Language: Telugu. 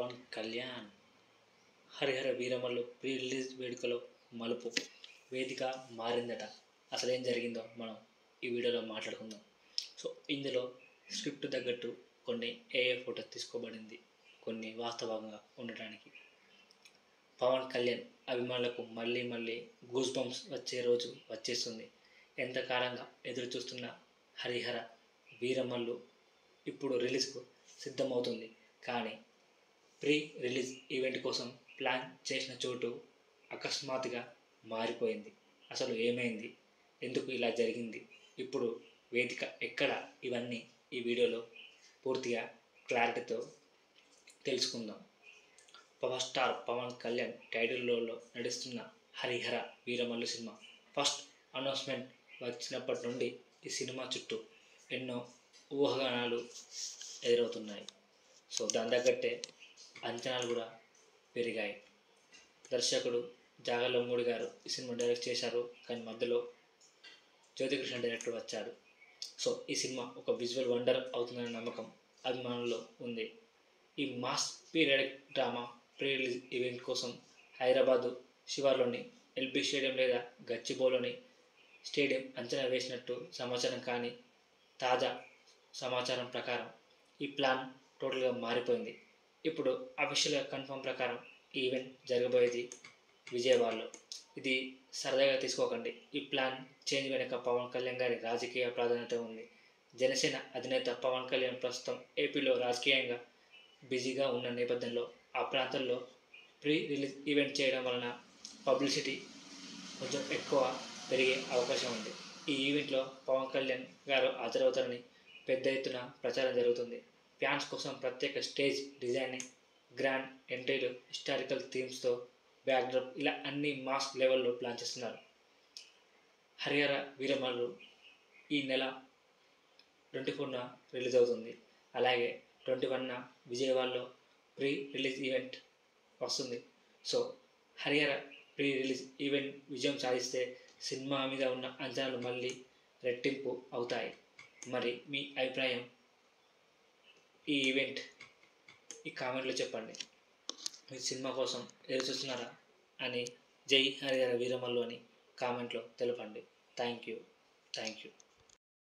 పవన్ కళ్యాణ్ హరిహర వీరమల్లు ప్రీ రిలీజ్ వేడుకలో మలుపు వేదిక మారిందట. అసలేం జరిగిందో మనం ఈ వీడియోలో మాట్లాడుకుందాం. సో ఇందులో స్క్రిప్ట్ తగ్గట్టు కొన్ని ఏఏ ఫోటోస్ తీసుకోబడింది, కొన్ని వాస్తవంగా ఉండటానికి. పవన్ కళ్యాణ్ అభిమానులకు మళ్ళీ గూస్ బంప్స్ వచ్చే రోజు వచ్చేస్తుంది. ఎంతకాలంగా ఎదురు చూస్తున్న హరిహర వీరమల్లు ఇప్పుడు రిలీజ్కు సిద్ధమవుతుంది. కానీ ప్రీ రిలీజ్ ఈవెంట్ కోసం ప్లాన్ చేసిన చోటు అకస్మాత్తుగా మారిపోయింది. అసలు ఏమైంది, ఎందుకు ఇలా జరిగింది, ఇప్పుడు వేదిక ఎక్కడ, ఇవన్నీ ఈ వీడియోలో పూర్తిగా క్లారిటీతో తెలుసుకుందాం. Power star Pawan Kalyan title రోల్లో నడుస్తున్న Harihara Veeramallu cinema first announcement వచ్చినప్పటి నుండి ఈ సినిమా చుట్టూ ఎన్నో ఊహాగానాలు ఎదురవుతున్నాయి. సో దాని తగ్గట్టే అంచనాలు కూడా పెరిగాయి. దర్శకుడు జాగర్లమూడి గారు ఈ సినిమా డైరెక్ట్ చేశారు, కానీ మధ్యలో జ్యోతికృష్ణ డైరెక్టర్ వచ్చాడు. సో ఈ సినిమా ఒక విజువల్ వండర్ అవుతుందనే నమ్మకం అభిమానుల్లో ఉంది. ఈ mass period drama pre release event కోసం హైదరాబాదు శివార్లోని ఎల్బీ స్టేడియం లేదా గచ్చిబౌలిలోని స్టేడియం అంచనా వేసినట్టు సమాచారం. కానీ తాజా సమాచారం ప్రకారం ఈ ప్లాన్ టోటల్గా మారిపోయింది. ఇప్పుడు అఫీషియల్గా కన్ఫర్మ్ ప్రకారం ఈ ఈవెంట్ జరగబోయేది విజయవాడలో. ఇది సరదాగా తీసుకోకండి. ఈ ప్లాన్ చేంజ్ వెనుక పవన్ కళ్యాణ్ గారి రాజకీయ ప్రాధాన్యత ఉంది. జనసేన అధినేత పవన్ కళ్యాణ్ ప్రస్తుతం ఏపీలో రాజకీయంగా బిజీగా ఉన్న నేపథ్యంలో ఆ ప్రాంతంలో ప్రీ రిలీజ్ ఈవెంట్ చేయడం వలన పబ్లిసిటీ కొంచెం ఎక్కువ పెరిగే అవకాశం ఉంది. ఈ ఈవెంట్లో పవన్ కళ్యాణ్ గారు హాజరవుతారని పెద్ద ఎత్తున ప్రచారం జరుగుతుంది. ఫ్యాన్స్ కోసం ప్రత్యేక స్టేజ్ డిజైనింగ్, గ్రాండ్ ఎంట్రీలు, హిస్టారికల్ థీమ్స్తో బ్యాక్డ్రాప్, ఇలా అన్ని మాస్ లెవెల్లో ప్లాన్ చేస్తున్నారు. హరిహర వీరమల్లు ఈ నెల 24న రిలీజ్ అవుతుంది. అలాగే 21న విజయవాడలో ప్రీ రిలీజ్ ఈవెంట్ వస్తుంది. So Harihara pre release event విజయం సాధిస్తే సినిమా మీద ఉన్న అంచనాలు మళ్ళీ రెట్టింపు అవుతాయి. మరి మీ అభిప్రాయం ఈ ఈవెంట్ ఈ కామెంట్లో చెప్పండి. మీ సినిమా కోసం ఎదురు చూస్తున్నారా అని జై హరిహర వీరమల్లు అని కామెంట్లో తెలపండి. Thank you.